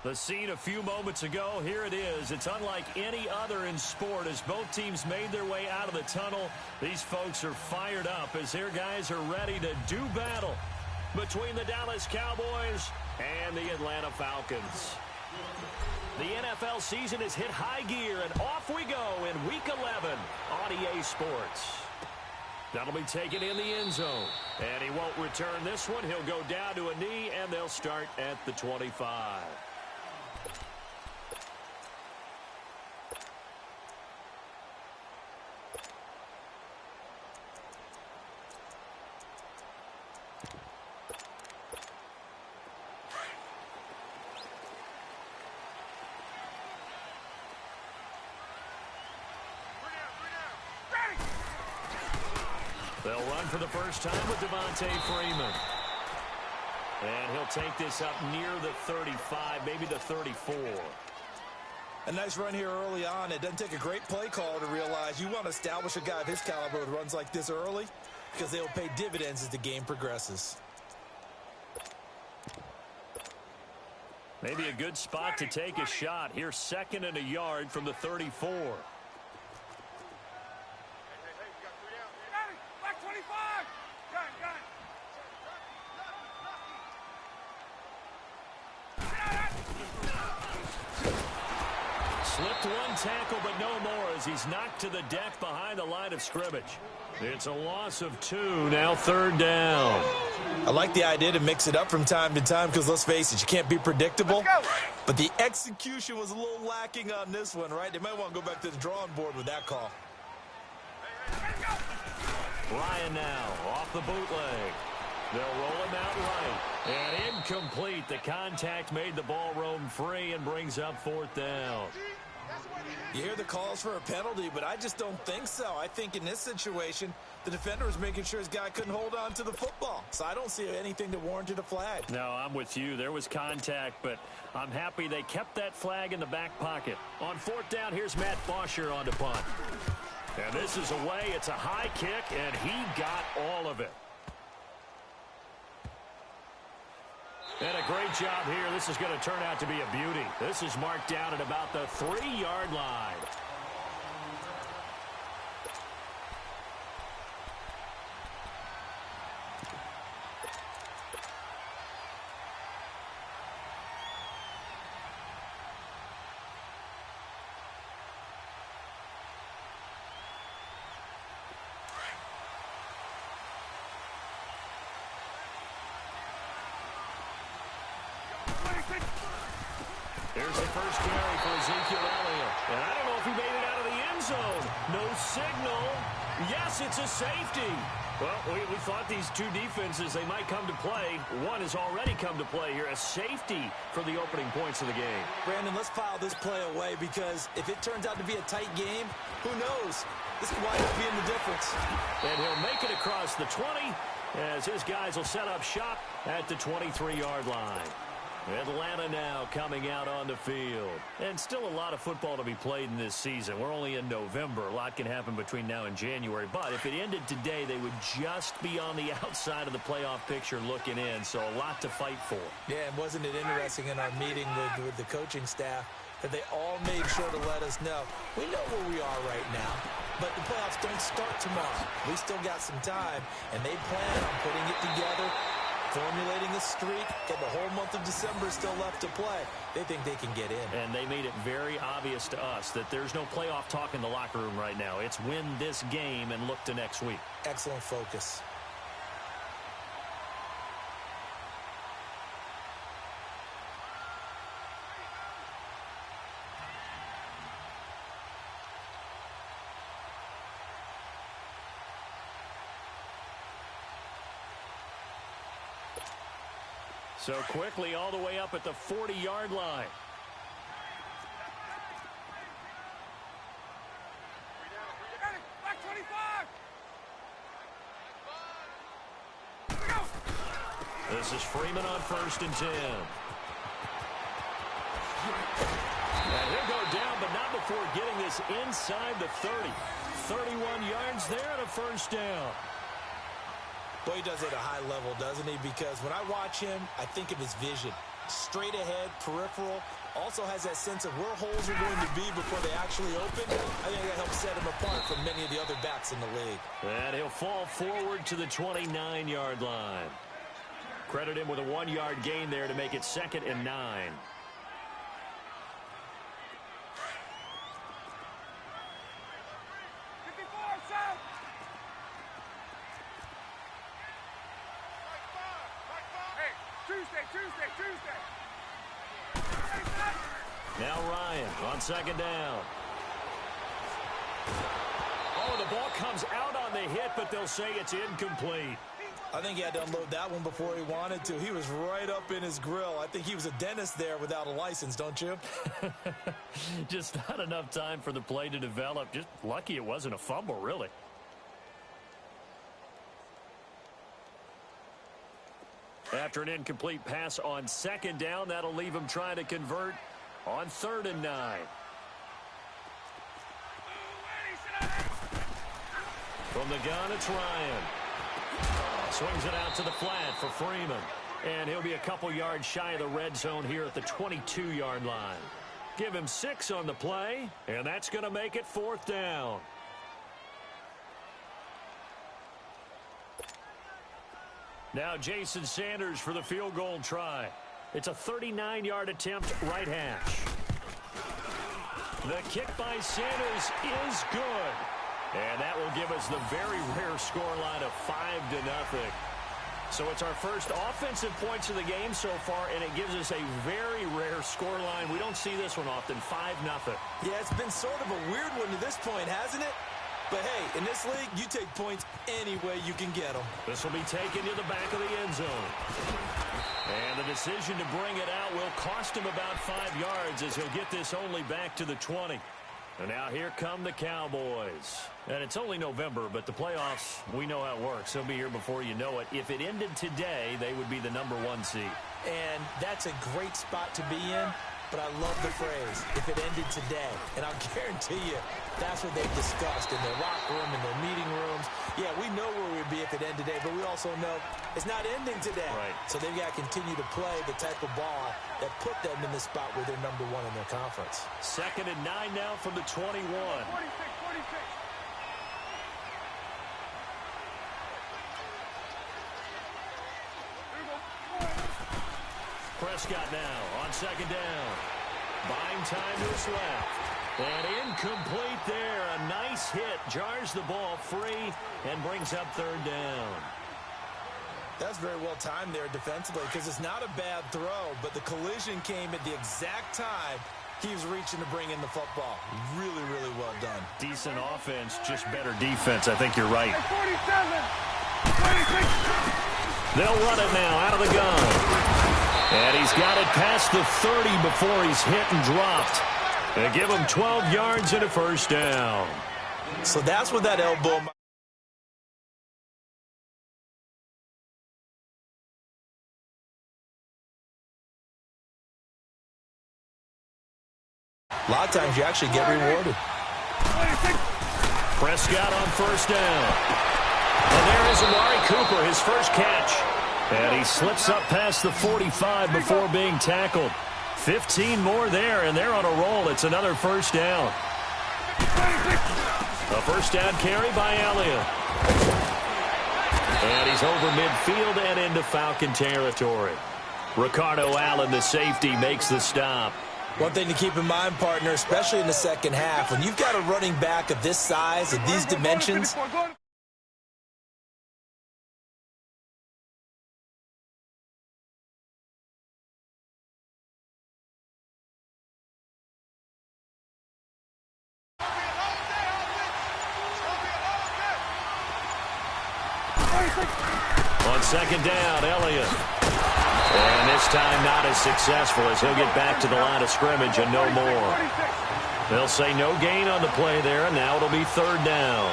The scene a few moments ago, here it is. It's unlike any other in sport as both teams made their way out of the tunnel. These folks are fired up as their guys are ready to do battle between the Dallas Cowboys and the Atlanta Falcons. The NFL season has hit high gear, and off we go in Week 11 on EA Sports. That'll be taken in the end zone, and he won't return this one. He'll go down to a knee, and they'll start at the 25. They'll run for the first time with Devontae Freeman. And he'll take this up near the 35, maybe the 34. A nice run here early on. It doesn't take a great play call to realize you want to establish a guy of his caliber with runs like this early because they will pay dividends as the game progresses. Maybe a good spot to take a shot. Here's 2nd and a yard from the 34. Slipped one tackle, but no more as he's knocked to the deck behind the line of scrimmage. It's a loss of 2, now 3rd down. I like the idea to mix it up from time to time because, let's face it, you can't be predictable. But the execution was a little lacking on this one, right? They might want to go back to the drawing board with that call. Ryan now off the bootleg. They'll roll him out right. And incomplete. The contact made the ball roam free and brings up 4th down. You hear the calls for a penalty, but I just don't think so. I think in this situation, the defender was making sure his guy couldn't hold on to the football. So I don't see anything that warranted a flag. No, I'm with you. There was contact, but I'm happy they kept that flag in the back pocket. On 4th down, here's Matt Bosher on to punt. And this is away. It's a high kick, and he got all of it. And a great job here. This is going to turn out to be a beauty. This is marked down at about the 3-yard line. Here's the first carry for Ezekiel Elliott. And I don't know if he made it out of the end zone. No signal. Yes, it's a safety. Well, we thought these two defenses, they might come to play. One has already come to play here. A safety for the opening points of the game. Brandon, let's file this play away because if it turns out to be a tight game, who knows? This could wind up being the difference. And he'll make it across the 20 as his guys will set up shop at the 23-yard line. Atlanta now coming out on the field. And still a lot of football to be played in this season. We're only in November. A lot can happen between now and January. But if it ended today, they would just be on the outside of the playoff picture looking in. So a lot to fight for. Yeah, and wasn't it interesting in our meeting with the coaching staff that they all made sure to let us know, we know where we are right now, but the playoffs don't start tomorrow. We still got some time, and they plan on putting it together, formulating a streak, and the whole month of December is still left to play. They think they can get in. And they made it very obvious to us that there's no playoff talk in the locker room right now. It's win this game and look to next week. Excellent focus. So quickly all the way up at the 40-yard line. This is Freeman on 1st and 10. And he'll go down, but not before getting this inside the 30. 31 yards there and a 1st down. Boy, he does it at a high level, doesn't he? Because when I watch him, I think of his vision. straight ahead, peripheral. Also has that sense of where holes are going to be before they actually open. I think that helps set him apart from many of the other backs in the league. And he'll fall forward to the 29-yard line. Credit him with a 1-yard gain there to make it 2nd and 9. Now Ryan on 2nd down. Oh, the ball comes out on the hit, but they'll say it's incomplete. I think he had to unload that one before he wanted to. He was right up in his grill. I think he was a dentist there without a license, don't you? Just not enough time for the play to develop. Just lucky it wasn't a fumble, really. After an incomplete pass on 2nd down, that'll leave him trying to convert on 3rd and 9. From the gun, it's Ryan. Swings it out to the flat for Freeman. And he'll be a couple yards shy of the red zone here at the 22-yard line. Give him 6 on the play, and that's going to make it 4th down. Now Jason Sanders for the field goal try. It's a 39-yard attempt, right hash. The kick by Sanders is good. And that will give us the very rare scoreline of 5-0. So it's our first offensive points of the game so far, and it gives us a very rare scoreline. We don't see this one often, 5-0. Yeah, it's been sort of a weird one to this point, hasn't it? But, hey, in this league, you take points any way you can get them. This will be taken to the back of the end zone. And the decision to bring it out will cost him about 5 yards as he'll get this only back to the 20. And now here come the Cowboys. And it's only November, but the playoffs, we know how it works. They'll be here before you know it. If it ended today, they would be the #1 seed. And that's a great spot to be in. But I love the phrase, if it ended today. And I'll guarantee you, that's what they've discussed in their locker room, in their meeting rooms. Yeah, we know where we'd be if it ended today, but we also know it's not ending today. Right. So they've got to continue to play the type of ball that put them in the spot where they're #1 in their conference. 2nd and 9 now from the 21. 46. Prescott now on 2nd down. Buying time to his left. And incomplete there. A nice hit. Jars the ball free and brings up 3rd down. That's very well timed there defensively because it's not a bad throw, but the collision came at the exact time he was reaching to bring in the football. Really, really well done. Decent offense, just better defense. I think you're right. 47. 26. They'll run it now out of the gun. And he's got it past the 30 before he's hit and dropped. They give him 12 yards and a 1st down. So that's what that elbow... A lot of times you actually get rewarded. 26. Prescott on 1st down. And there is Amari Cooper, his first catch. And he slips up past the 45 before being tackled. 15 more there, and they're on a roll. It's another 1st down. 26. A 1st down carry by Elliott. And he's over midfield and into Falcon territory. Ricardo Allen, the safety, makes the stop. One thing to keep in mind, partner, especially in the second half, when you've got a running back of this size, of these dimensions, On 2nd down, Elliott. And this time not as successful as he'll get back to the line of scrimmage and no more. They'll say no gain on the play there, and now it'll be 3rd down.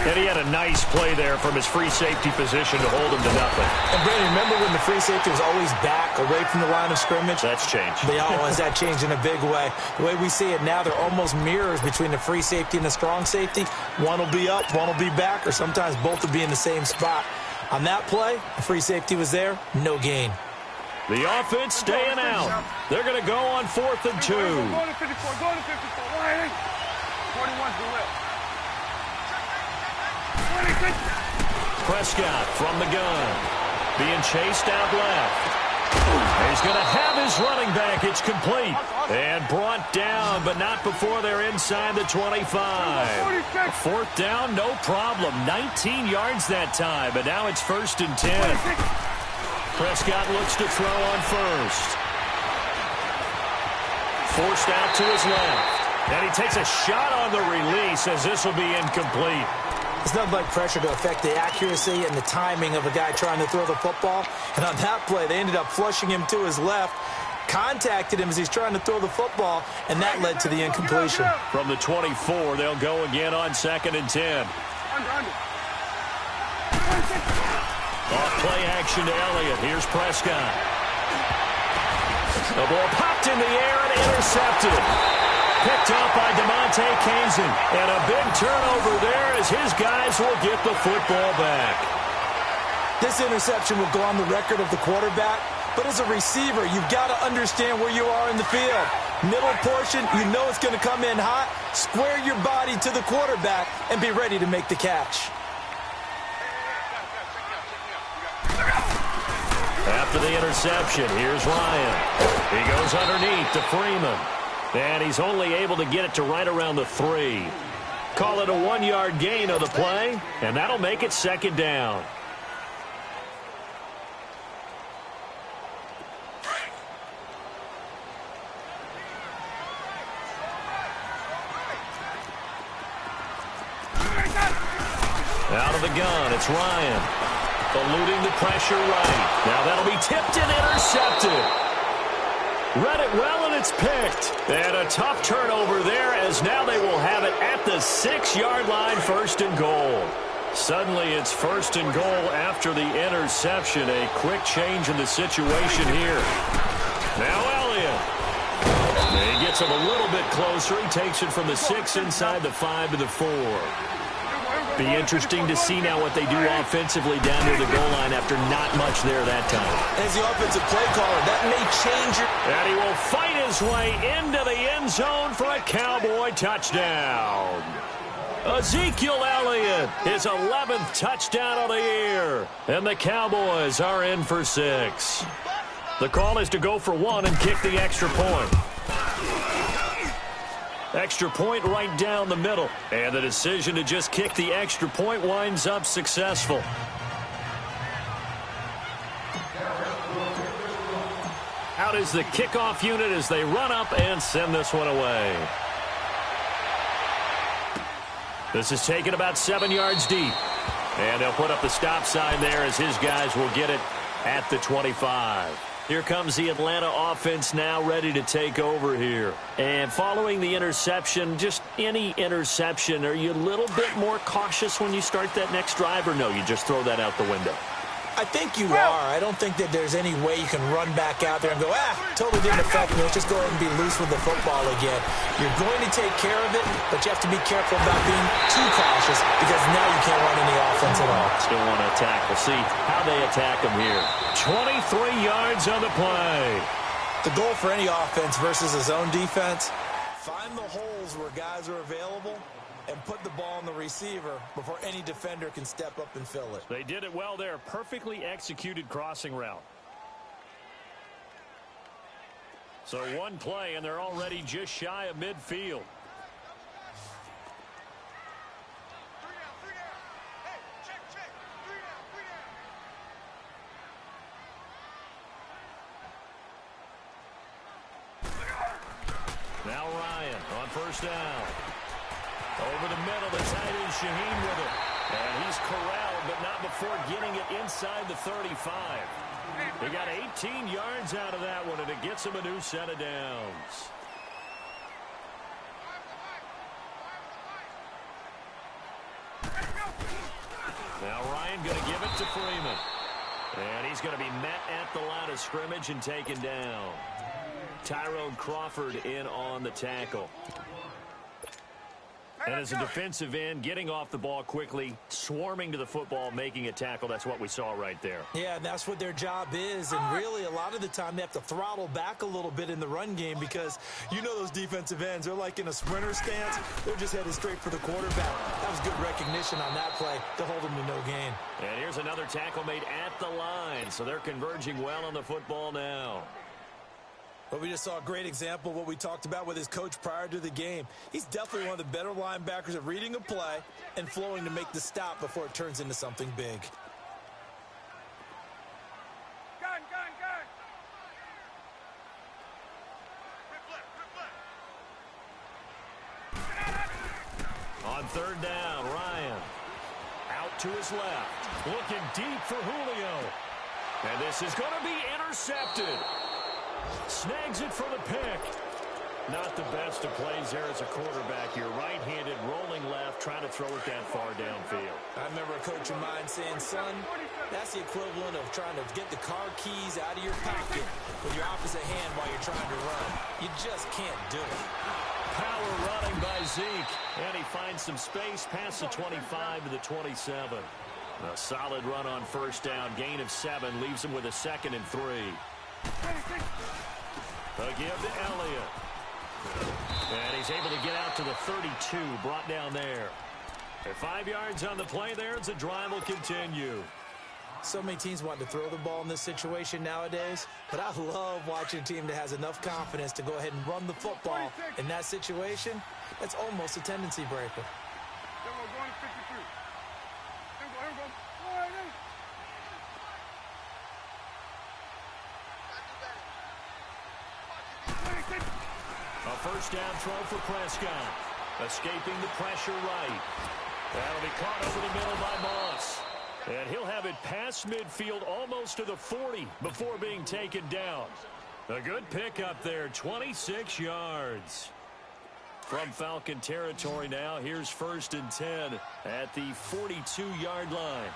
And he had a nice play there from his free safety position to hold him to nothing. And Brandon, remember when the free safety was always back away from the line of scrimmage? That's changed. They always that changed in a big way. The way we see it now, they're almost mirrors between the free safety and the strong safety. One will be up, one will be back, or sometimes both will be in the same spot. On that play, the free safety was there, no gain. The offense staying out. They're going to go on 4th and 2. Go to 54. Go to 54. 41's the whip. 26. Prescott from the gun. Being chased out left. He's going to have his running back. It's complete. And brought down, but not before they're inside the 25. 4th down, no problem. 19 yards that time, but now it's 1st and 10. Prescott looks to throw on first. Forced out to his left. And he takes a shot on the release as this will be incomplete. It's nothing like pressure to affect the accuracy and the timing of a guy trying to throw the football. And on that play, they ended up flushing him to his left, contacted him as he's trying to throw the football, and that led to the incompletion. From the 24, they'll go again on 2nd and 10. Off play action to Elliott. Here's Prescott. The ball popped in the air and intercepted. Picked up by DeMonte Kazin. And a big turnover there as his guys will get the football back. This interception will go on the record of the quarterback, but as a receiver, you've got to understand where you are in the field. Middle portion, you know it's going to come in hot. Square your body to the quarterback and be ready to make the catch. After the interception, here's Ryan. He goes underneath to Freeman. And he's only able to get it to right around the 3. Call it a 1-yard gain of the play, and that'll make it 2nd down. Out of the gun, it's Ryan. Eluding the pressure right. Now that'll be tipped and intercepted. Read it well, and it's picked. And a tough turnover there as now they will have it at the 6-yard line, 1st and goal. Suddenly it's 1st and goal after the interception. A quick change in the situation here. Now Elliott. He gets him a little bit closer. He takes it from the 6 inside the 5 to the 4. Be interesting to see now what they do offensively down near the goal line after not much there that time. As the offensive play caller, that may change your... And he will fight his way into the end zone for a Cowboy touchdown. Ezekiel Elliott, his 11th touchdown of the year. And the Cowboys are in for 6. The call is to go for 1 and kick the extra point. Extra point right down the middle. And the decision to just kick the extra point winds up successful. Out is the kickoff unit as they run up and send this one away. This is taken about 7 yards deep. And they'll put up the stop sign there as his guys will get it at the 25. Here comes the Atlanta offense now ready to take over here. And following the interception, just any interception, are you a little bit more cautious when you start that next drive, or no, you just throw that out the window? I think you are. I don't think that there's any way you can run back out there and go, totally didn't affect me. Let's just go ahead and be loose with the football again. You're going to take care of it, but you have to be careful about being too cautious because now you can't run any offense at all. Still want to attack. We'll see how they attack them here. 23 yards on the play. The goal for any offense versus a zone defense, find the holes where guys are available and put the ball on the receiver before any defender can step up and fill it. They did it well there. Perfectly executed crossing route. So one play, and they're already just shy of midfield. Now Ryan on 1st down. Over the middle, the tight end Shaheen with it. And he's corralled, but not before getting it inside the 35. He got 18 yards out of that one, and it gets him a new set of downs. Now Ryan going to give it to Freeman. And he's going to be met at the line of scrimmage and taken down. Tyrone Crawford in on the tackle. And as a defensive end, getting off the ball quickly, swarming to the football, making a tackle, that's what we saw right there. Yeah, and that's what their job is. And really, a lot of the time, they have to throttle back a little bit in the run game because you know those defensive ends, they're like in a sprinter stance. They're just headed straight for the quarterback. That was good recognition on that play to hold them to no gain. And here's another tackle made at the line, so they're converging well on the football now. But we just saw a great example of what we talked about with his coach prior to the game. He's definitely one of the better linebackers at reading a play and flowing to make the stop before it turns into something big. Gun. On third down, Ryan. Out to his left. Looking deep for Julio. And this is going to be intercepted. Snags it for the pick. Not the best of plays there as a quarterback. You're right-handed, rolling left, trying to throw it that far downfield. I remember a coach of mine saying, son, that's the equivalent of trying to get the car keys out of your pocket with your opposite hand while you're trying to run. You just can't do it. Power running by Zeke. And he finds some space past the 25 to the 27. A solid run on first down. Gain of 7 leaves him with a 2nd and 3. A give to Elliott. And he's able to get out to the 32, brought down there. At 5 yards on the play there, as the drive will continue. So many teams want to throw the ball in this situation nowadays, but I love watching a team that has enough confidence to go ahead and run the football. In that situation, that's almost a tendency breaker. A first down throw for Prescott. Escaping the pressure right. That'll be caught over the middle by Moss. And he'll have it past midfield almost to the 40 before being taken down. A good pickup there, 26 yards. From Falcon territory now, here's 1st and 10 at the 42-yard line.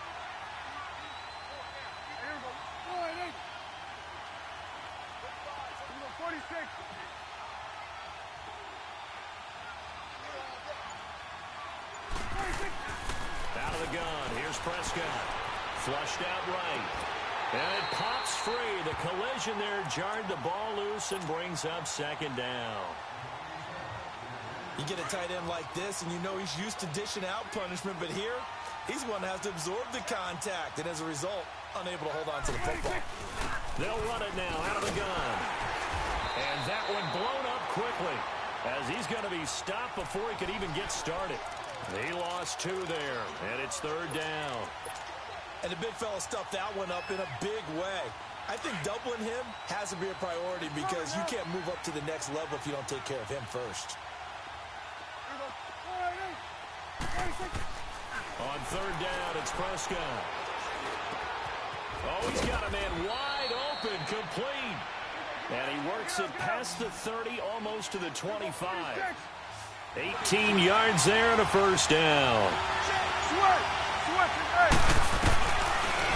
Out of the gun, here's Prescott. Flushed out right. And it pops free. The collision there jarred the ball loose and brings up 2nd down. You get a tight end like this, and you know he's used to dishing out punishment, but here, he's one that has to absorb the contact, and as a result, unable to hold on to the football. They'll run it now out of the gun. And that one blown up quickly, as he's going to be stopped before he could even get started. He lost 2 there, and it's 3rd down. And the big fella stuffed that one up in a big way. I think doubling him has to be a priority because you can't move up to the next level if you don't take care of him first. On 3rd down, it's Prescott. Oh, he's got a man wide open, complete. And he works it past the 30, almost to the 25. 18 yards there and a first down.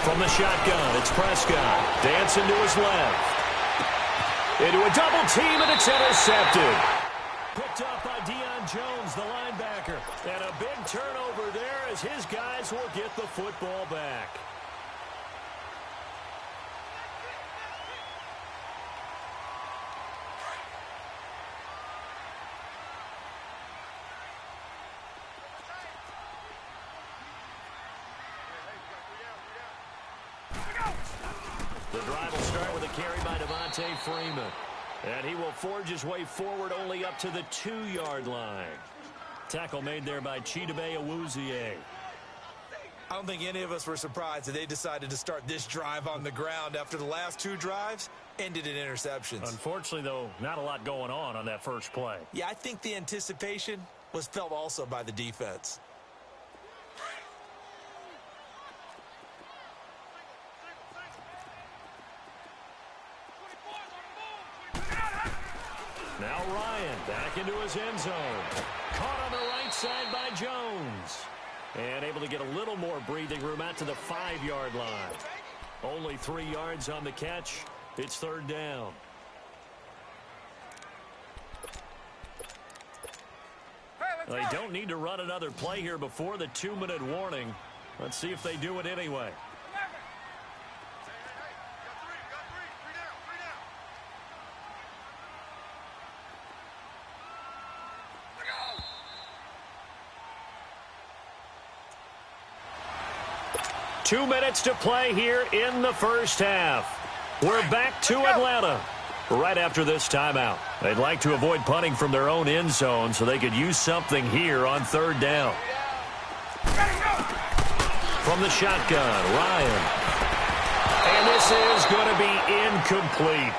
From the shotgun, it's Prescott. Dancing to his left. Into a double team, and it's intercepted. Picked up by Deion Jones, the linebacker. And a big turnover there as his guys will get the football back. The drive will start with a carry by Devontae Freeman. And he will forge his way forward only up to the 2-yard line. Tackle made there by Chidobe Awuzie. I don't think any of us were surprised that they decided to start this drive on the ground after the last 2 drives ended in interceptions. Unfortunately, though, not a lot going on that first play. Yeah, I think the anticipation was felt also by the defense. Now Ryan back into his end zone. Caught on the right side by Jones. And able to get a little more breathing room out to the 5-yard line. Only 3 yards on the catch. It's 3rd down. They don't need to run another play here before the 2-minute warning. Let's see if they do it anyway. Two minutes to play here in the first half. We're back to Atlanta right after this timeout. They'd like to avoid punting from their own end zone so they could use something here on third down. From the shotgun, Ryan. And this is going to be incomplete.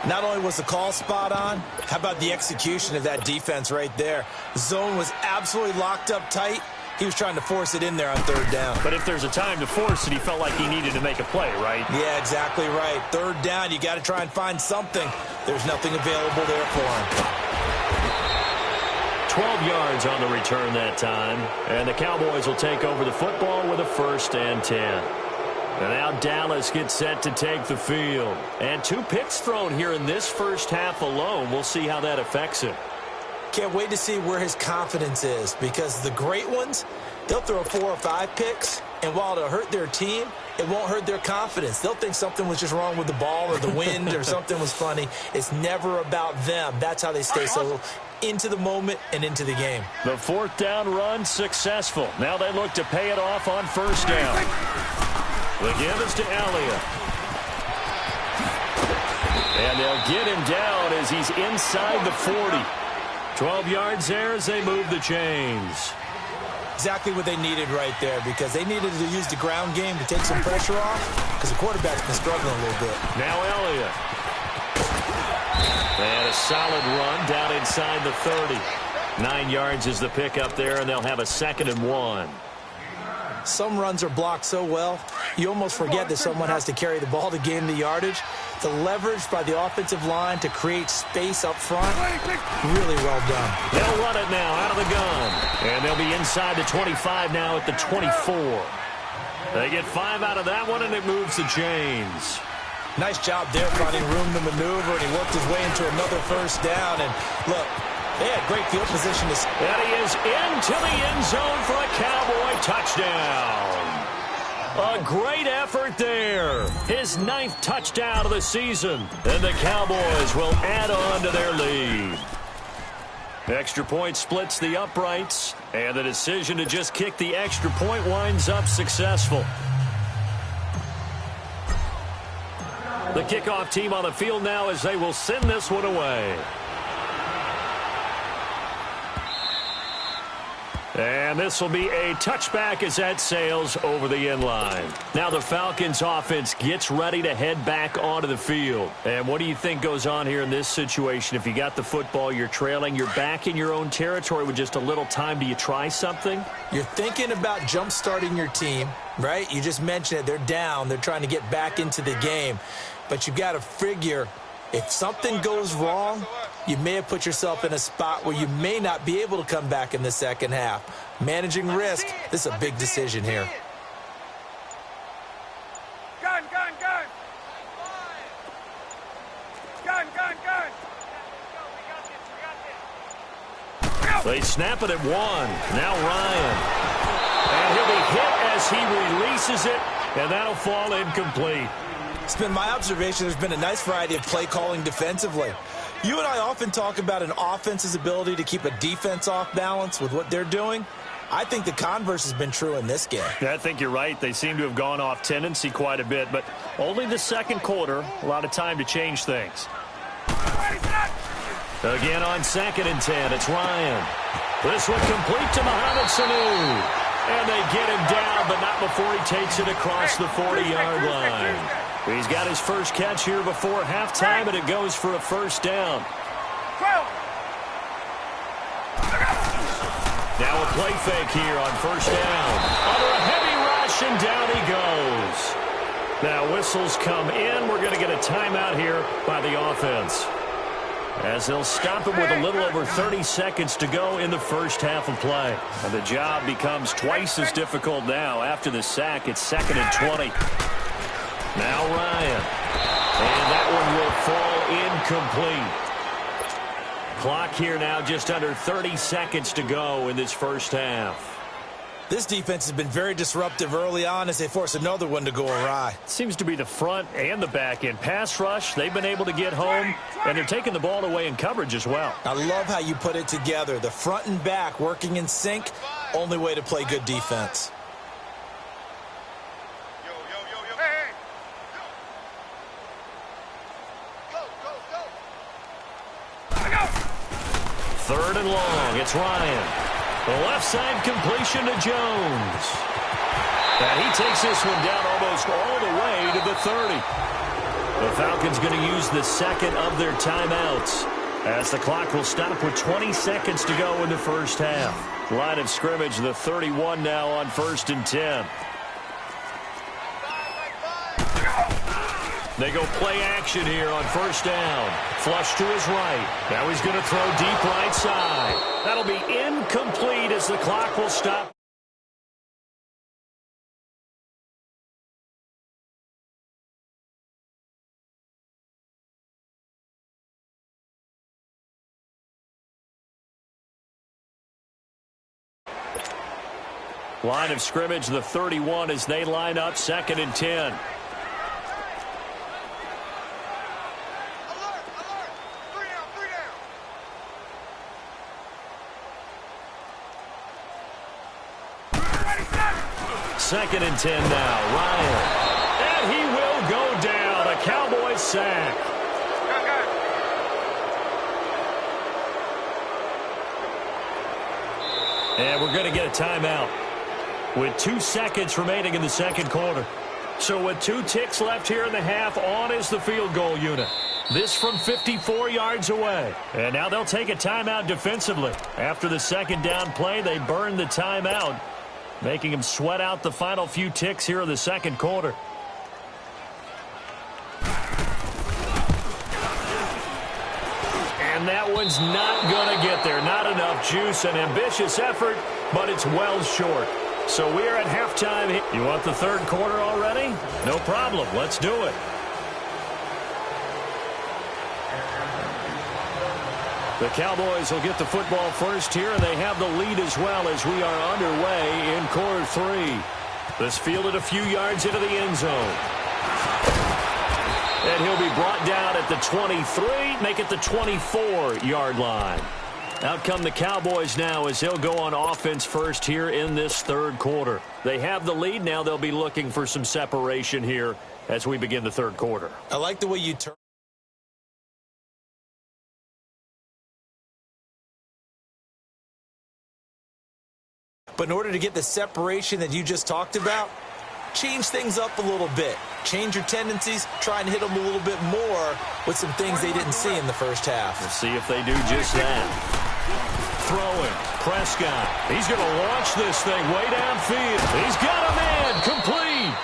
Not only was the call spot on, how about the execution of that defense right there? The zone was absolutely locked up tight. He was trying to force it in there on third down. But if there's a time to force it, he felt like he needed to make a play, right? Yeah, exactly right. Third down, you got to try and find something. There's nothing available there for him. 12 yards on the return that time. And the Cowboys will take over the football with a 1st and 10. And now Dallas gets set to take the field. And 2 picks thrown here in this first half alone. We'll see how that affects him. Can't wait to see where his confidence is, because the great ones, they'll throw 4 or 5 picks, and while it'll hurt their team, it won't hurt their confidence. They'll think something was just wrong with the ball or the wind or something was funny. It's never about them. That's how they stay so into the moment and into the game. The 4th down run successful. Now they look to pay it off on 1st down. The give is to Elliott. And they'll get him down as he's inside the 40. 12 yards there as they move the chains. Exactly what they needed right there, because they needed to use the ground game to take some pressure off, because the quarterback's been struggling a little bit. Now Elliott. And a solid run down inside the 30. 9 yards is the pickup there, and they'll have a 2nd and 1. Some runs are blocked so well, you almost forget that someone has to carry the ball to gain the yardage. The leverage by the offensive line to create space up front, really well done. They'll run it now out of the gun. And they'll be inside the 25 now at the 24. They get 5 out of that one, and it moves the chains. Nice job there finding room to maneuver, and he worked his way into another 1st down. And look, they had great field position. And he is into the end zone for a Cowboy touchdown. A great effort there. His 9th touchdown of the season. And the Cowboys will add on to their lead. Extra point splits the uprights. And the decision to just kick the extra point winds up successful. The kickoff team on the field now as they will send this one away. And this will be a touchback as that sails over the end line. Now the Falcons offense gets ready to head back onto the field. And what do you think goes on here in this situation? If you got the football, you're trailing, you're back in your own territory with just a little time. Do you try something? You're thinking about jump-starting your team, right? You just mentioned it. They're down. They're trying to get back into the game. But you've got to figure, if something goes wrong, you may have put yourself in a spot where you may not be able to come back in the second half. Managing risk, this is a big decision here. Gun, gun, gun. Gun, gun, gun. They snap it at 1. Now Ryan. And he'll be hit as he releases it, and that'll fall incomplete. It's been my observation there's been a nice variety of play calling defensively. You and I often talk about an offense's ability to keep a defense off balance with what they're doing. I think the converse has been true in this game. Yeah, I think you're right. They seem to have gone off tendency quite a bit, but only the second quarter, a lot of time to change things. Again on 2nd and 10, it's Ryan. This one complete to Mohamed Sanu. And they get him down, but not before he takes it across the 40-yard line. He's got his first catch here before halftime, and it goes for a 1st down. Now a play fake here on 1st down. Under a heavy rush, and down he goes. Now whistles come in. We're going to get a timeout here by the offense, as they'll stop him with a little over 30 seconds to go in the first half of play. And the job becomes twice as difficult now. After the sack, it's 2nd and 20. Now Ryan. And that one will fall incomplete. clock here now, just under 30 seconds to go in this first half. This defense has been very disruptive early on as they force another one to go awry. Seems to be the front and the back end. Pass rush, they've been able to get home, and they're taking the ball away in coverage as well. I love how you put it together. The front and back working in sync, only way to play good defense. Third and long, it's Ryan. The left side completion to Jones. And he takes this one down almost all the way to the 30. The Falcons going to use the second of their timeouts as the clock will stop with 20 seconds to go in the first half. Line of scrimmage, the 31 now on 1st and 10. They go play action here on 1st down. Flush to his right. Now he's going to throw deep right side. That'll be incomplete as the clock will stop. Line of scrimmage, the 31 as they line up 2nd and 10. Second and 10 now. Ryan. And he will go down. A Cowboys sack. And we're going to get a timeout with 2 seconds remaining in the second quarter. So with 2 ticks left here in the half, on is the field goal unit. This from 54 yards away. And now they'll take a timeout defensively. After the second down play, they burn the timeout, making him sweat out the final few ticks here in the second quarter. And that one's not going to get there. Not enough juice. An ambitious effort, but it's well short. So we are at halftime. You want the third quarter already? No problem. Let's do it. The Cowboys will get the football first here, and they have the lead as well as we are underway in quarter 3. This fielded a few yards into the end zone. And he'll be brought down at the 23, make it the 24-yard line. Out come the Cowboys now as they'll go on offense first here in this third quarter. They have the lead. Now they'll be looking for some separation here as we begin the third quarter. I like the way you turn. But in order to get the separation that you just talked about, change things up a little bit. Change your tendencies, try and hit them a little bit more with some things they didn't see in the first half. We'll see if they do just that. Throwing, Prescott. He's going to launch this thing way downfield. He's got a man, complete.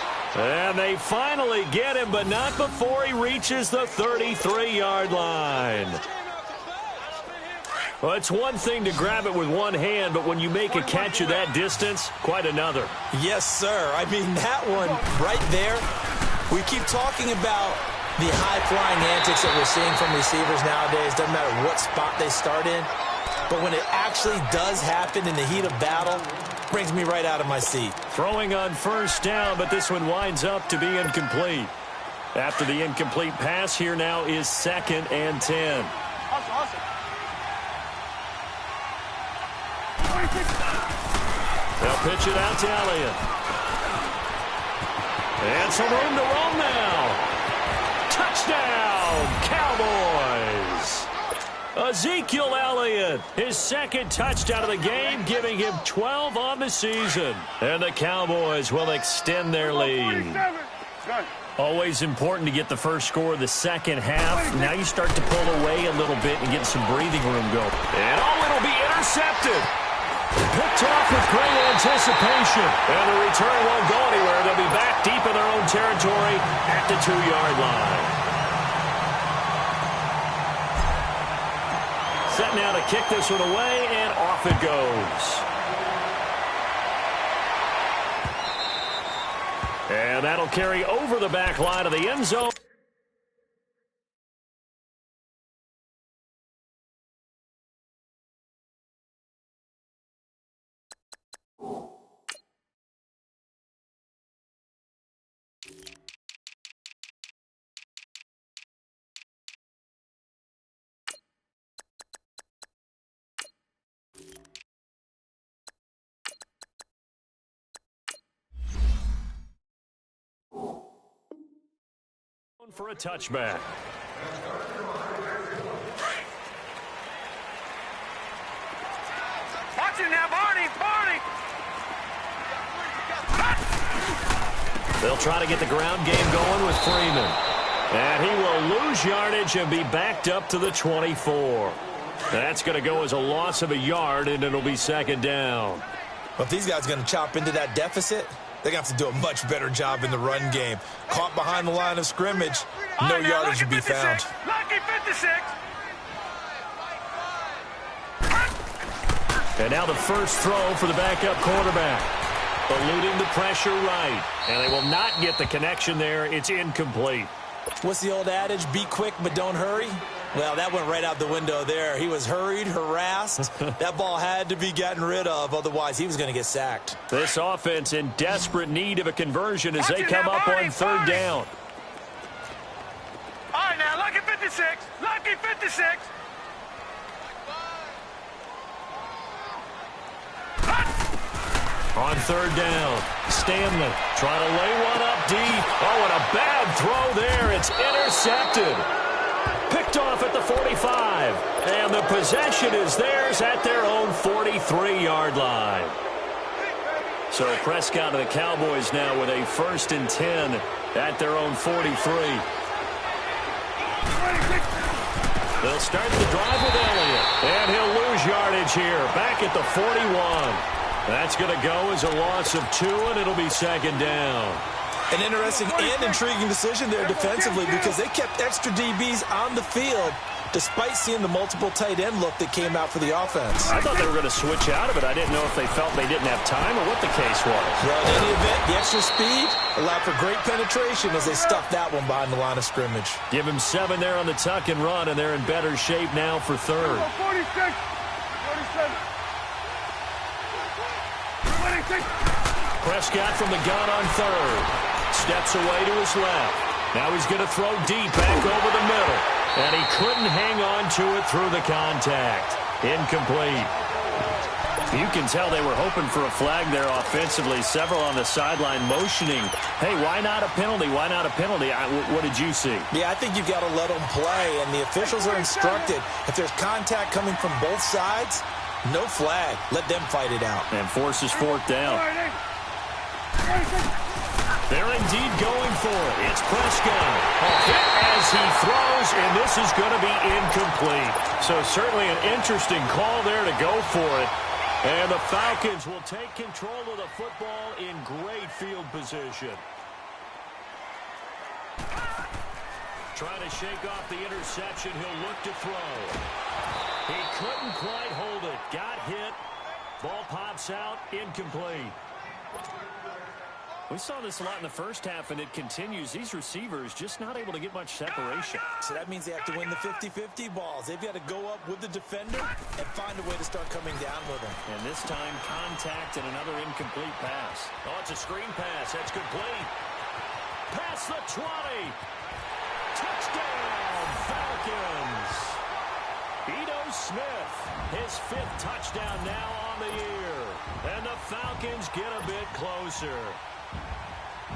And they finally get him, but not before he reaches the 33-yard line. Well, it's one thing to grab it with one hand, but when you make a catch of that distance, quite another. Yes, sir. I mean, that one right there, we keep talking about the high-flying antics that we're seeing from receivers nowadays. Doesn't matter what spot they start in. But when it actually does happen in the heat of battle, brings me right out of my seat. Throwing on first down, but this one winds up to be incomplete. After the incomplete pass, here now is 2nd and 10. Awesome. They'll pitch it out to Elliott. And some room to roam now. Touchdown, Cowboys. Ezekiel Elliott, his second touchdown of the game, giving him 12 on the season. And the Cowboys will extend their lead. Always important to get the first score of the second half. Now you start to pull away a little bit and get some breathing room going. And it'll be intercepted. Picked off with great anticipation. And the return won't go anywhere. They'll be back deep in their own territory at the 2-yard line. Set now to kick this one away, and off it goes. And that'll carry over the back line of the end zone. For a touchback. Watch it now, Barney! They'll try to get the ground game going with Freeman. And he will lose yardage and be backed up to the 24. That's going to go as a loss of a yard, and it'll be second down. Well, if these guys are going to chop into that deficit, they're going to have to do a much better job in the run game. Caught behind the line of scrimmage, no yardage would be found. Lucky 56. And now the first throw for the backup quarterback. Eluding the pressure right. And they will not get the connection there. It's incomplete. What's the old adage? Be quick, but don't hurry. Well, that went right out the window there. He was hurried, harassed. That ball had to be gotten rid of. Otherwise, he was going to get sacked. This offense in desperate need of a conversion as they come up on third down. All right, now, lucky 56. Lucky 56. On third down, Stanley trying to lay one up deep. Oh, and a bad throw there. It's intercepted. Picked off at the 45. And the possession is theirs at their own 43-yard line. So Prescott and the Cowboys now with a 1st and 10 at their own 43. They'll start the drive with Elliott. And he'll lose yardage here. Back at the 41. That's going to go as a loss of 2, and it'll be second down. An interesting and intriguing decision there defensively because they kept extra DBs on the field despite seeing the multiple tight end look that came out for the offense. I thought they were going to switch out of it. I didn't know if they felt they didn't have time or what the case was. Well, in any event, the extra speed allowed for great penetration as they stuffed that one behind the line of scrimmage. Give him 7 there on the tuck and run, and they're in better shape now for third. 46. 47. Prescott from the gun on third. Steps away to his left. Now he's going to throw deep back over the middle. And he couldn't hang on to it through the contact. Incomplete. You can tell they were hoping for a flag there offensively. Several on the sideline motioning. Hey, why not a penalty? Why not a penalty? What did you see? Yeah, I think you've got to let them play. And the officials are instructed, if there's contact coming from both sides, no flag. Let them fight it out. And forces 4th down. They're indeed going for it. It's Prescott. A hit as he throws, and this is going to be incomplete. So certainly an interesting call there to go for it. And the Falcons will take control of the football in great field position. Trying to shake off the interception. He'll look to throw. He couldn't quite hold it. Got hit. Ball pops out. Incomplete. We saw this a lot in the first half, and it continues. These receivers just not able to get much separation. So that means they have to win the 50-50 balls. They've got to go up with the defender and find a way to start coming down with them. And this time, contact and another incomplete pass. Oh, it's a screen pass. That's complete. Past the 20. Touchdown, Falcons. Ito Smith, his 5th touchdown now on the year. And the Falcons get a bit closer.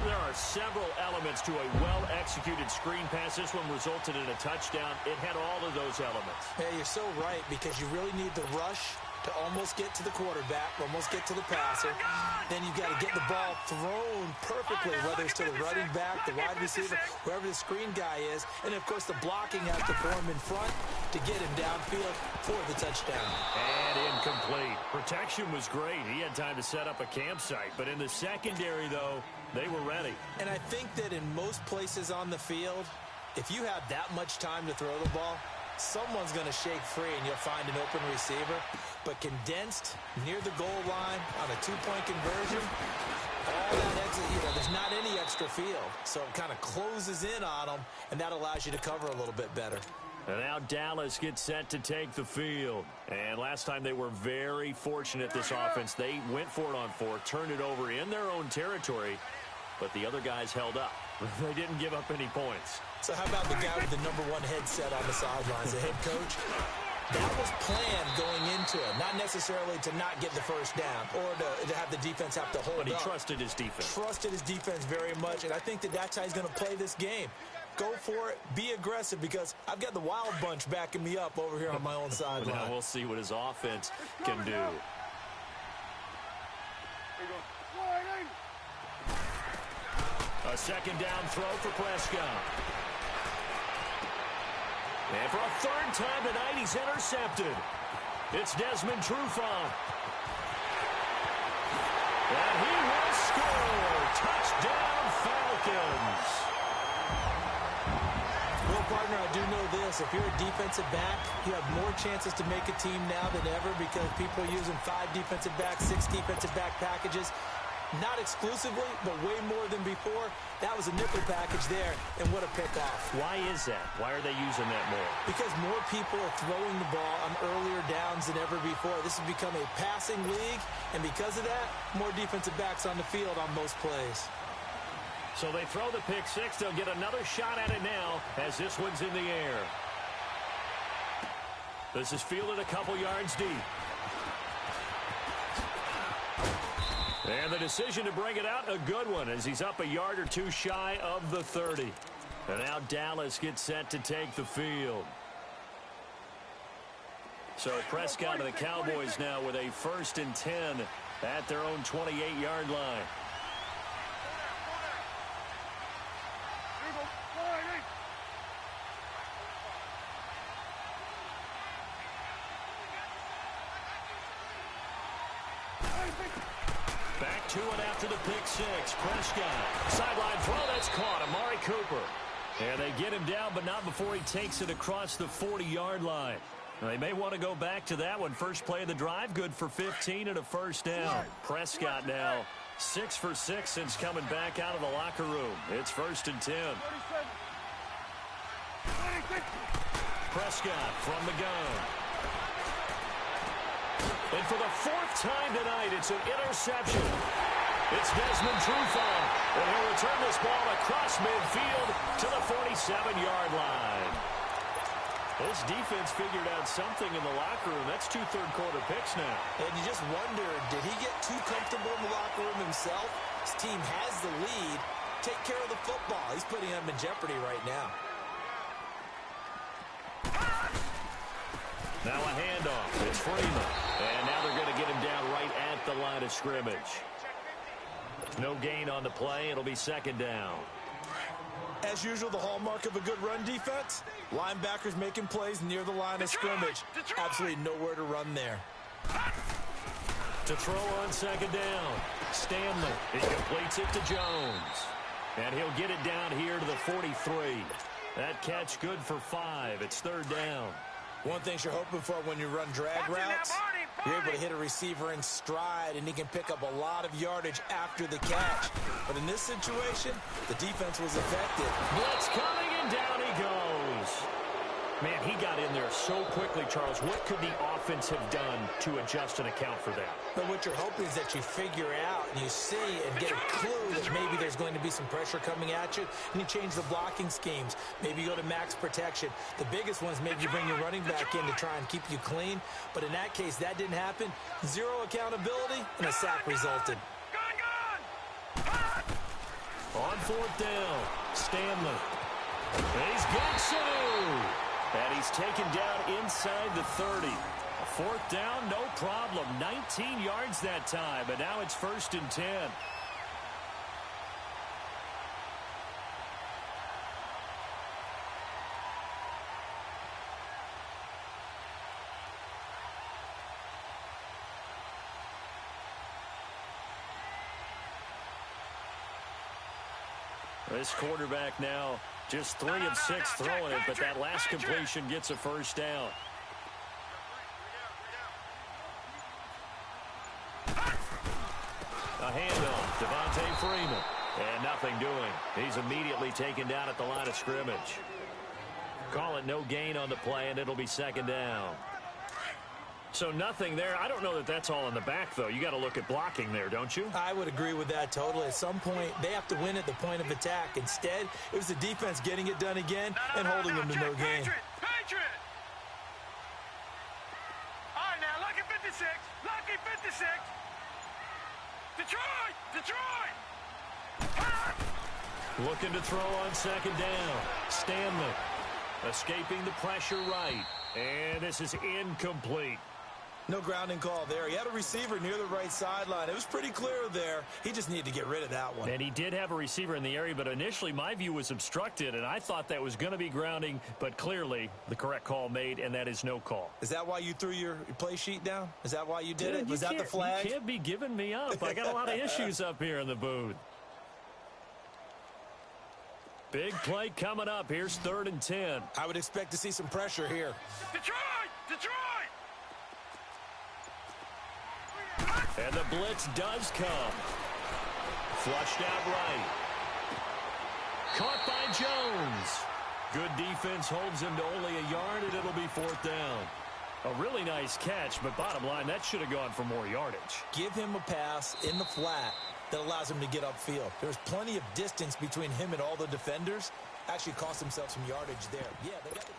There are several elements to a well-executed screen pass. This one resulted in a touchdown. It had all of those elements. Yeah, you're so right, because you really need the rush to almost get to the quarterback, almost get to the passer. Then you've got to get the ball thrown perfectly, whether it's to the running back, the wide receiver, wherever the screen guy is. And, of course, the blocking has to form in front to get him downfield for the touchdown. And incomplete. Protection was great. He had time to set up a campsite. But in the secondary, though, they were ready. And I think that in most places on the field, if you have that much time to throw the ball, someone's going to shake free and you'll find an open receiver. But condensed near the goal line on a 2-point conversion, all that exit, there's not any extra field. So it kind of closes in on them, and that allows you to cover a little bit better. And now Dallas gets set to take the field. And last time they were very fortunate, this offense. They went for it on fourth, turned it over in their own territory, but the other guys held up. They didn't give up any points. So how about the guy with the #1 headset on the sidelines, the head coach? That was planned going into it, not necessarily to not get the first down or to have the defense have to hold up. But he trusted his defense. Trusted his defense very much, and I think that's how he's going to play this game. Go for it, be aggressive, because I've got the wild bunch backing me up over here on my own sideline. Now we'll see what his offense can do. A second down throw for Prescott. And for a third time tonight, he's intercepted. It's Desmond Trufant. And he will score. Touchdown, Falcons. Well, partner, I do know this. If you're a defensive back, you have more chances to make a team now than ever because people are using 5 defensive backs, 6 defensive back packages. Not exclusively, but way more than before. That was a nickel package there, and what a pickoff. Why is that? Why are they using that more? Because more people are throwing the ball on earlier downs than ever before. This has become a passing league, and because of that, more defensive backs on the field on most plays. So they throw the pick six. They'll get another shot at it now as this one's in the air. This is fielded a couple yards deep. And the decision to bring it out, a good one, as he's up a yard or two shy of the 30. And now Dallas gets set to take the field. So Prescott and the Cowboys now with a 1st and 10 at their own 28-yard line. Back to it after the pick six. Prescott, sideline throw, that's caught. Amari Cooper. And they get him down, but not before he takes it across the 40-yard line. Now, they may want to go back to that one. First play of the drive, good for 15 and a first down. Prescott now 6 for 6 since coming back out of the locker room. It's 1st and 10. Prescott from the gun. And for the 4th time tonight, it's an interception. It's Desmond Trufant. And he'll return this ball across midfield to the 47-yard line. This defense figured out something in the locker room. That's 2 third-quarter picks now. And you just wonder, did he get too comfortable in the locker room himself? His team has the lead. Take care of the football. He's putting them in jeopardy right now. Now a handoff. It's Freeman. And now they're going to get him down right at the line of scrimmage. No gain on the play. It'll be 2nd down. As usual, the hallmark of a good run defense, linebackers making plays near the line of scrimmage. Absolutely nowhere to run there. To throw on 2nd down. Stanley. He completes it to Jones. And he'll get it down here to the 43. That catch good for 5. It's 3rd down. One thing you're hoping for when you run drag routes, you're able to hit a receiver in stride, and he can pick up a lot of yardage after the catch. But in this situation, the defense was effective. Blitz coming, and down he goes. Man, he got in there so quickly, Charles. What could the offense have done to adjust and account for that? But what you're hoping is that you figure out and you see and get a clue that maybe there's going to be some pressure coming at you, and you change the blocking schemes. Maybe you go to max protection. The biggest one is maybe you bring your running back in to try and keep you clean. But in that case, that didn't happen. 0 accountability, and a sack resulted. On 4th down, Stanley. And he's got Sanu. And he's taken down inside the 30. A 4th down, no problem. 19 yards that time, and now it's 1st and 10. This quarterback now just 3 of 6 throwing it, but that last completion gets a 1st down. A handoff, Devontae Freeman, and nothing doing. He's immediately taken down at the line of scrimmage. Call it no gain on the play, and it'll be second down. So nothing there. I don't know that that's all in the back, though. You got to look at blocking there, don't you? I would agree with that totally. At some point, they have to win at the point of attack. Instead, it was the defense getting it done again and holding them to no gain. Patriot! All right, now, lucky 56. Lucky 56. Detroit! Looking to throw on second down. Stanley escaping the pressure right. And this is incomplete. No grounding call there. He had a receiver near the right sideline. It was pretty clear there. He just needed to get rid of that one. And he did have a receiver in the area, but initially my view was obstructed, and I thought that was going to be grounding, but clearly the correct call made, and that is no call. Is that why you threw your play sheet down? Is that why you did it? Was that the flag? You can't be giving me up. I got a lot of issues up here in the booth. Big play coming up. Here's 3rd and 10. I would expect to see some pressure here. Detroit! And the blitz does come. Flushed out right. Caught by Jones. Good defense holds him to only a yard, and it'll be 4th down. A really nice catch, but bottom line, that should have gone for more yardage. Give him a pass in the flat that allows him to get upfield. There's plenty of distance between him and all the defenders. Actually cost himself some yardage there. Yeah, they got it.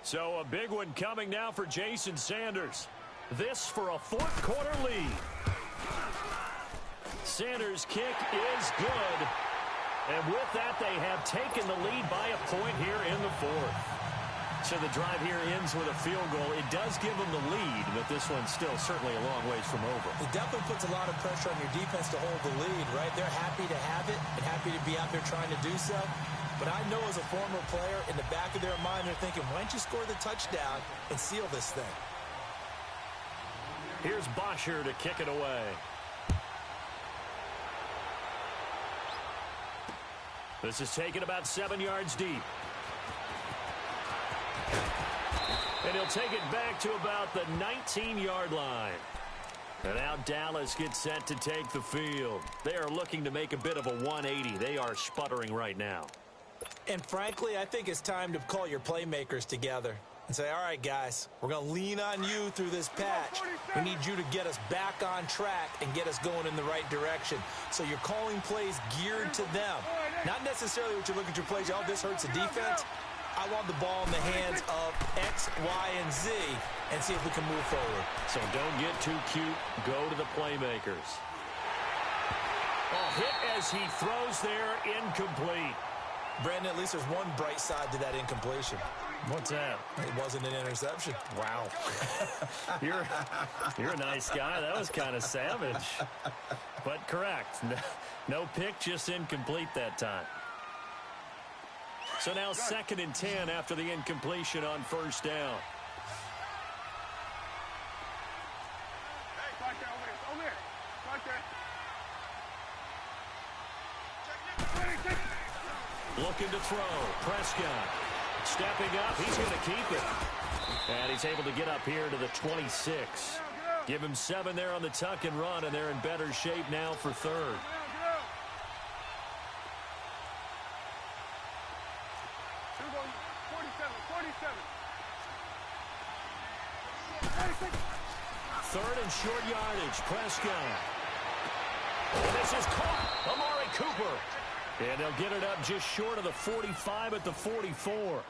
So a big one coming now for Jason Sanders. This for a 4th quarter lead. Sanders' kick is good. And with that, they have taken the lead by a point here in the 4th. So the drive here ends with a field goal. It does give them the lead, but this one's still certainly a long ways from over. It definitely puts a lot of pressure on your defense to hold the lead, right? They're happy to have it and happy to be out there trying to do so. But I know as a former player, in the back of their mind, they're thinking, why don't you score the touchdown and seal this thing? Here's Bosher to kick it away. This is taken about 7 yards deep. And he'll take it back to about the 19-yard line. And now Dallas gets set to take the field. They are looking to make a bit of a 180. They are sputtering right now. And frankly, I think it's time to call your playmakers together and say, all right, guys, we're going to lean on you through this patch. We need you to get us back on track and get us going in the right direction. So you're calling plays geared to them. Not necessarily what you look at your plays, oh, this hurts the defense. I want the ball in the hands of X, Y, and Z and see if we can move forward. So don't get too cute. Go to the playmakers. Oh, hit as he throws there, incomplete. Brandon, at least there's one bright side to that incompletion. What's that? It wasn't an interception. Wow. You're a nice guy. That was kind of savage. But correct. No pick, just incomplete that time. So now 2nd and 10 after the incompletion on 1st down. Hey, right there, over here. Right there. Looking to throw. Prescott stepping up. He's going to keep it. And he's able to get up here to the 26. Give him 7 there on the tuck and run, and they're in better shape now for 3rd. Third and short yardage. Prescott. This is caught. Amari Cooper. And they'll get it up just short of the 45 at the 44.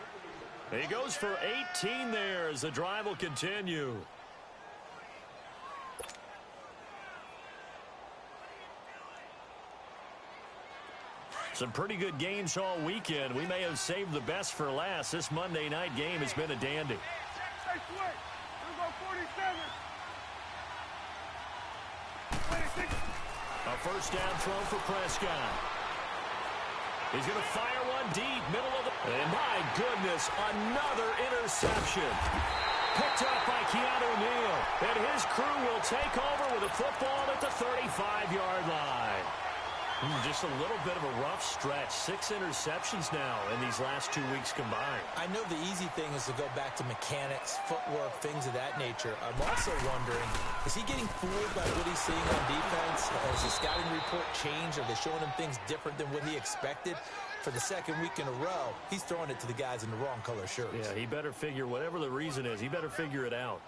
He goes for 18 there as the drive will continue. Some pretty good games all weekend. We may have saved the best for last. This Monday night game has been a dandy. A 1st down throw for Prescott. He's going to fire one deep, middle of the... And my goodness, another interception. Picked up by Keanu Neal. And his crew will take over with a football at the 35-yard line. Just a little bit of a rough stretch. 6 interceptions now in these last 2 weeks combined. I know the easy thing is to go back to mechanics, footwork, things of that nature. I'm also wondering, is he getting fooled by what he's seeing on defense? Has the scouting report changed? Are they showing him things different than what he expected? For the second week in a row, he's throwing it to the guys in the wrong color shirts. Yeah, he better figure, whatever the reason is, he better figure it out.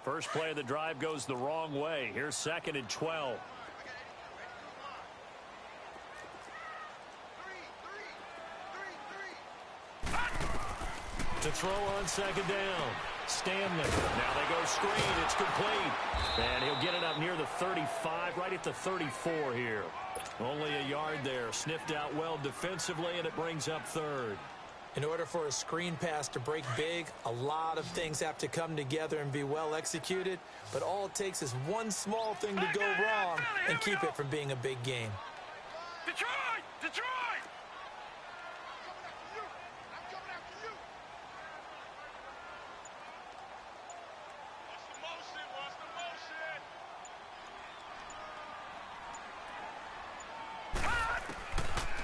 First play of the drive goes the wrong way. Here's 2nd and 12. To throw on 2nd down. Stanley. Now they go screen. It's complete. And he'll get it up near the 35, right at the 34 here. Only a yard there. Sniffed out well defensively, and it brings up 3rd. In order for a screen pass to break big, a lot of things have to come together and be well executed. But all it takes is one small thing to go wrong and keep it from being a big game. Detroit! Detroit!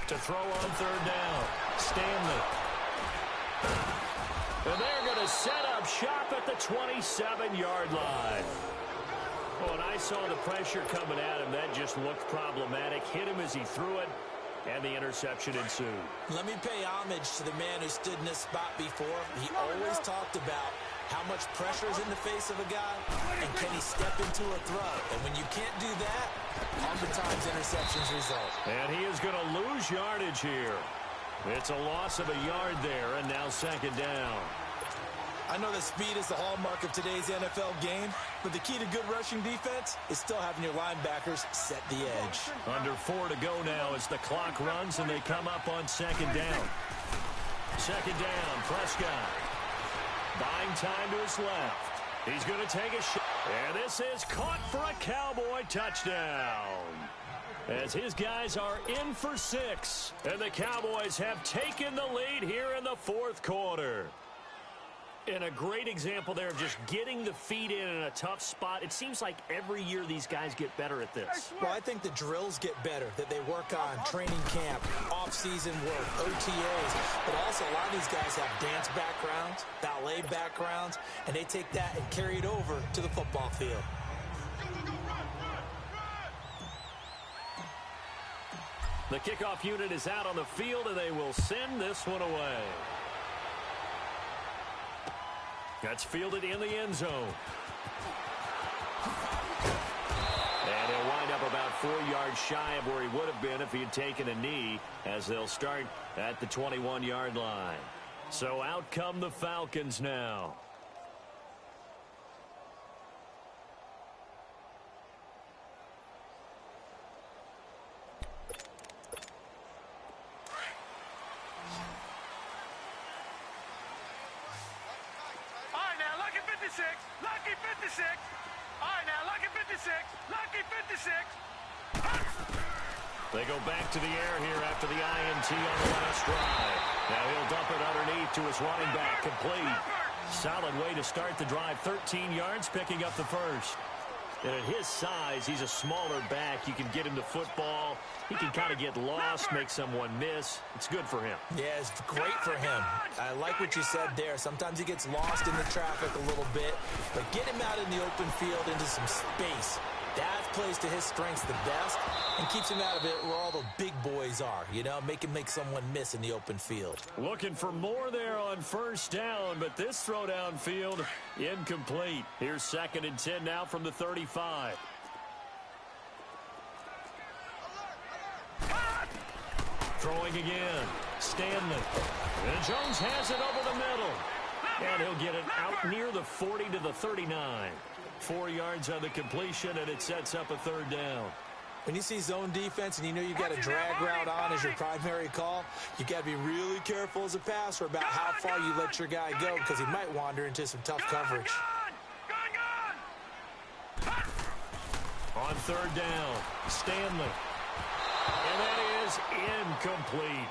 To throw on 3rd down. Stanley. And they're going to set up shop at the 27-yard line. Oh, and I saw the pressure coming at him. That just looked problematic. Hit him as he threw it, and the interception ensued. Let me pay homage to the man who stood in this spot before. He always talked about how much pressure is in the face of a guy, and can he step into a throw. And when you can't do that, oftentimes interceptions result. And he is going to lose yardage here. It's a loss of a yard there, and now 2nd down. I know that speed is the hallmark of today's NFL game, but the key to good rushing defense is still having your linebackers set the edge. Under 4 to go now as the clock runs, and they come up on 2nd down. 2nd down, Prescott. Buying time to his left. He's going to take a shot. And this is caught for a Cowboy touchdown. As his guys are in for 6. And the Cowboys have taken the lead here in the 4th quarter. And a great example there of just getting the feet in a tough spot. It seems like every year these guys get better at this. Well, I think the drills get better that they work on, training camp, off-season work, OTAs. But also a lot of these guys have dance backgrounds, ballet backgrounds, and they take that and carry it over to the football field. The kickoff unit is out on the field, and they will send this one away. That's fielded in the end zone. And he'll wind up about 4 yards shy of where he would have been if he had taken a knee, as they'll start at the 21-yard line. So out come the Falcons now. Lucky 56. All right, now, lucky 56. Lucky 56. They go back to the air here after the INT on the last drive. Now he'll dump it underneath to his running back. Complete. Solid way to start the drive. 13 yards, picking up the first. And at his size, he's a smaller back. You can get him the football. He can kind of get lost, make someone miss. It's good for him. Yeah, it's great for him. I like what you said there. Sometimes he gets lost in the traffic a little bit, but get him out in the open field into some space. That plays to his strengths the best and keeps him out of it where all the big boys are, you know, make him make someone miss in the open field. Looking for more there on first down, but this throw downfield incomplete. Here's 2nd and 10 now from the 35. Throwing again. Stanley. And Jones has it over the middle. And he'll get it out near the 40 to the 39. 4 yards on the completion, and it sets up a 3rd down. When you see zone defense and you know you've got a drag route on as your primary call, you got to be really careful as a passer about how far you let your guy go because he might wander into some tough coverage. On 3rd down, Stanley. And that is incomplete.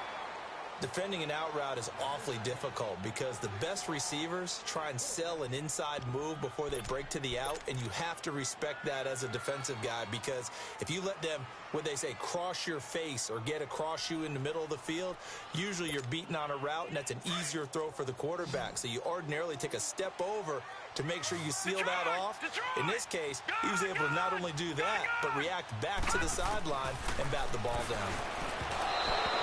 Defending an out route is awfully difficult because the best receivers try and sell an inside move before they break to the out, and you have to respect that as a defensive guy because if you let them, what they say, cross your face or get across you in the middle of the field, usually you're beaten on a route, and that's an easier throw for the quarterback. So you ordinarily take a step over to make sure you seal that off. In this case, he was able to not only do that, but react back to the sideline and bat the ball down.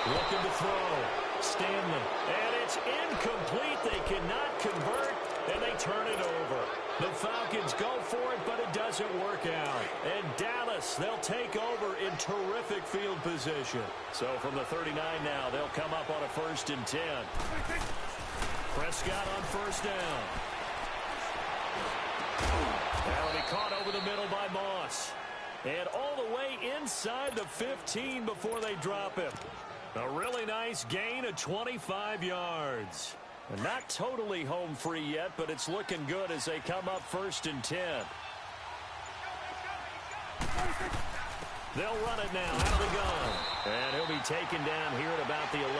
Looking to throw. Stanley. And it's incomplete. They cannot convert, and they turn it over. The Falcons go for it, but it doesn't work out. And Dallas, they'll take over in terrific field position. So from the 39 now, they'll come up on a 1st and 10. Prescott on 1st down. That'll be caught over the middle by Moss. And all the way inside the 15 before they drop him. A really nice gain of 25 yards. Not totally home free yet, but it's looking good as they come up 1st and 10. They'll run it now out of the gun. And he'll be taken down here at about the 11.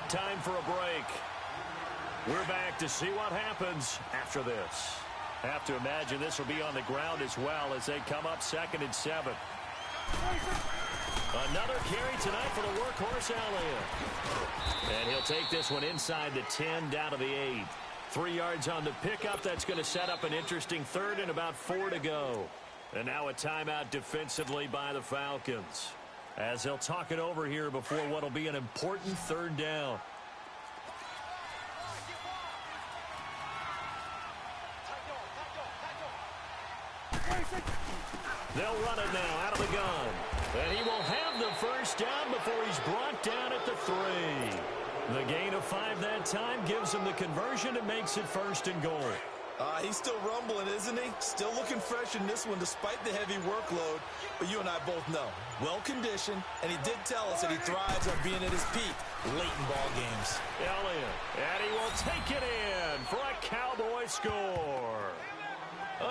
Time for a break. We're back to see what happens after this. Have to imagine this will be on the ground as well as they come up 2nd and 7. Another carry tonight for the workhorse Elliott. And he'll take this one inside the 10 down to the 8. 3 yards on the pickup. That's going to set up an interesting 3rd and about 4 to go. And now a timeout defensively by the Falcons as they'll talk it over here before what will be an important 3rd down. They'll run it now out of the gun. And he will have the 1st down before he's brought down at the 3. The gain of 5 that time gives him the conversion and makes it 1st and goal. He's still rumbling, isn't he? Still looking fresh in this one despite the heavy workload. But you and I both know, well-conditioned, and he did tell us that he thrives on being at his peak late in ball games. Elliott, and he will take it in for a Cowboy score.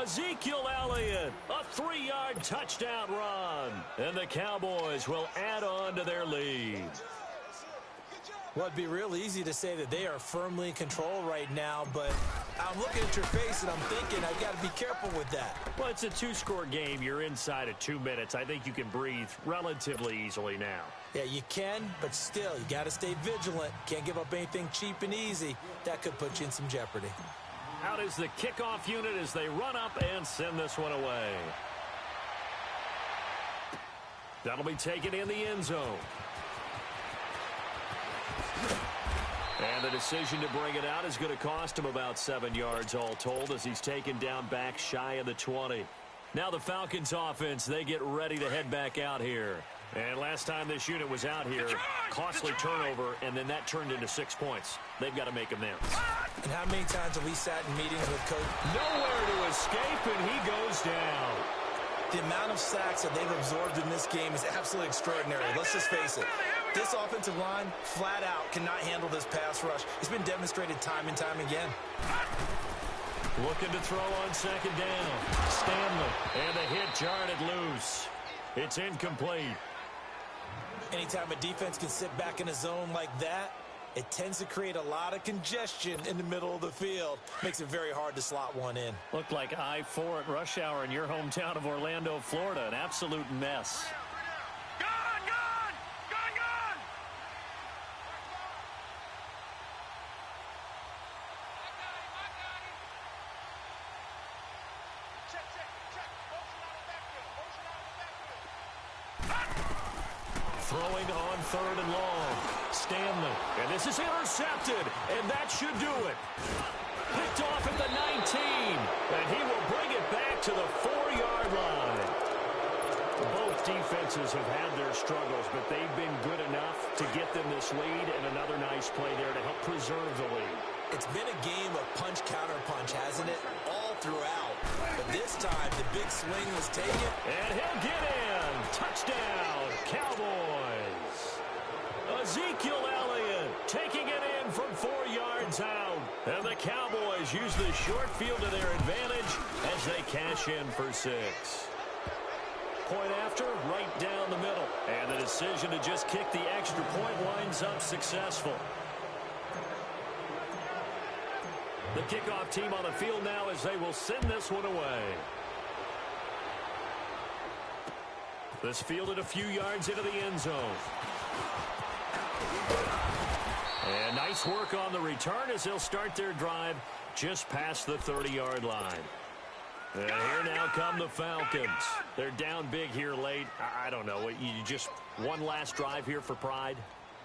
Ezekiel Elliott, a 3-yard touchdown run. And the Cowboys will add on to their lead. Well, it'd be real easy to say that they are firmly in control right now, but I'm looking at your face and I'm thinking I've got to be careful with that. Well, it's a 2-score game. You're inside of 2 minutes. I think you can breathe relatively easily now. Yeah, you can, but still, you got to stay vigilant. Can't give up anything cheap and easy. That could put you in some jeopardy. Out is the kickoff unit as they run up and send this one away. That'll be taken in the end zone. And the decision to bring it out is going to cost him about 7 yards all told as he's taken down back shy of the 20. Now the Falcons offense, they get ready to head back out here. And last time this unit was out here, costly turnover, and then that turned into 6 points. They've got to make amends. And how many times have we sat in meetings with Coach? Nowhere to escape, and he goes down. The amount of sacks that they've absorbed in this game is absolutely extraordinary. Let's just face it. This offensive line, flat out, cannot handle this pass rush. It's been demonstrated time and time again. Looking to throw on 2nd down. Stanley, and the hit jarred it loose. It's incomplete. Anytime a defense can sit back in a zone like that, it tends to create a lot of congestion in the middle of the field. Makes it very hard to slot one in. Looked like I-4 at rush hour in your hometown of Orlando, Florida. An absolute mess. Throwing on 3rd and long. Stanley. And this is intercepted. And that should do it. Picked off at the 19. And he will bring it back to the 4-yard line. Both defenses have had their struggles, but they've been good enough to get them this lead. And another nice play there to help preserve the lead. It's been a game of punch-counter-punch, hasn't it? All throughout. But this time, the big swing was taken. And he'll get in. Touchdown, Cowboys. Ezekiel Elliott taking it in from 4 yards out. And the Cowboys use the short field to their advantage as they cash in for 6. point after, right down the middle. And the decision to just kick the extra point winds up successful. The kickoff team on the field now as they will send this one away. This fielded a few yards into the end zone. And nice work on the return as they'll start their drive just past the 30-yard line. And here now come the Falcons. They're down big here late. I don't know. You just one last drive here for pride?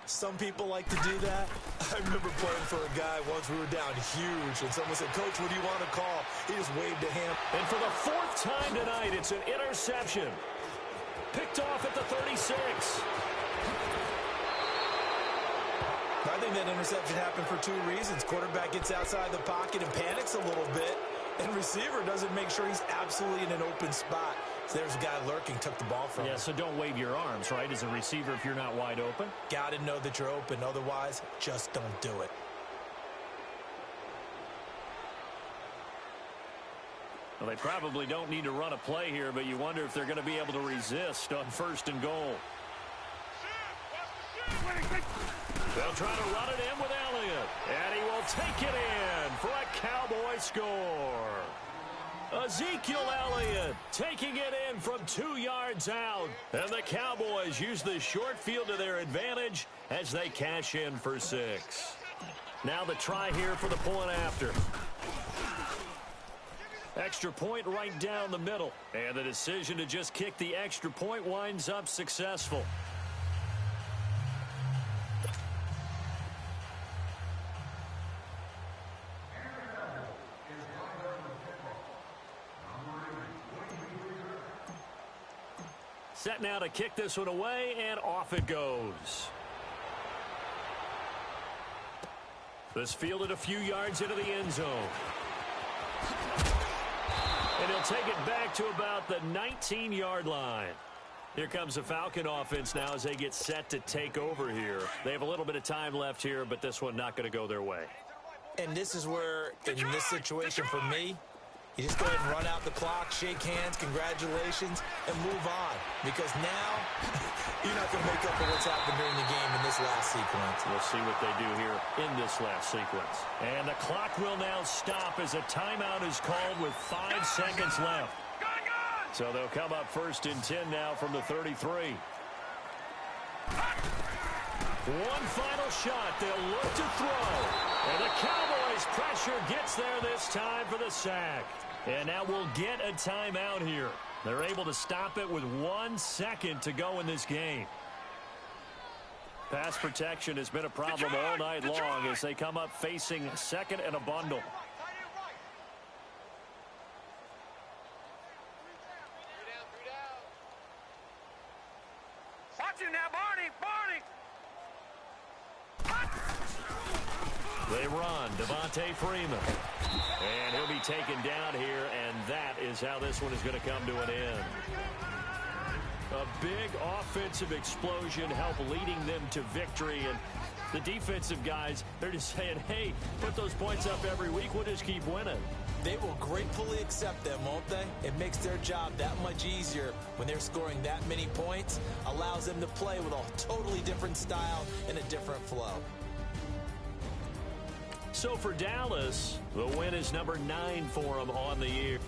Some people like to do that. I remember playing for a guy once. We were down huge, and someone said, "Coach, what do you want to call?" He just waved a hand. And for the fourth time tonight, it's an interception. Picked off at the 36. I think that interception happened for two reasons. Quarterback gets outside the pocket and panics a little bit, and receiver doesn't make sure he's absolutely in an open spot. So there's a guy lurking, took the ball from him. Yeah, so don't wave your arms, right, as a receiver if you're not wide open. Got to know that you're open. Otherwise, just don't do it. Well, they probably don't need to run a play here, but you wonder if they're going to be able to resist on 1st and goal. They'll try to run it in with Elliott, and he will take it in for a Cowboy score. Ezekiel Elliott taking it in from 2 yards out, and the Cowboys use the short field to their advantage as they cash in for 6. Now the try here for the point after. Extra point right down the middle, and the decision to just kick the extra point winds up successful. Set now to kick this one away, and off it goes. This fielded a few yards into the end zone. And he'll take it back to about the 19-yard line. Here comes the Falcon offense now as they get set to take over here. They have a little bit of time left here, but this one not going to go their way. And this is where, in this situation for me, you just go ahead and run out the clock, shake hands, congratulations, and move on. Because now, you're not going to make up for what's happened during the game in this last sequence. We'll see what they do here in this last sequence. And the clock will now stop as a timeout is called with 5 seconds left. So they'll come up 1st and 10 now from the 33. One final shot. They'll look to throw. And the Cowboys' pressure gets there this time for the sack. And now we'll get a timeout here. They're able to stop it with 1 second to go in this game. Pass protection has been a problem all night long as they come up facing 2nd and a bundle. Watch him now, Barney! They run, Devontae Freeman. And he'll be taken down here, and that is how this one is going to come to an end. A big offensive explosion helped leading them to victory, and the defensive guys, they're just saying, hey, put those points up every week, we'll just keep winning. They will gratefully accept them, won't they? It makes their job that much easier when they're scoring that many points, allows them to play with a totally different style and a different flow. So for Dallas, the win is number 9 for them on the year.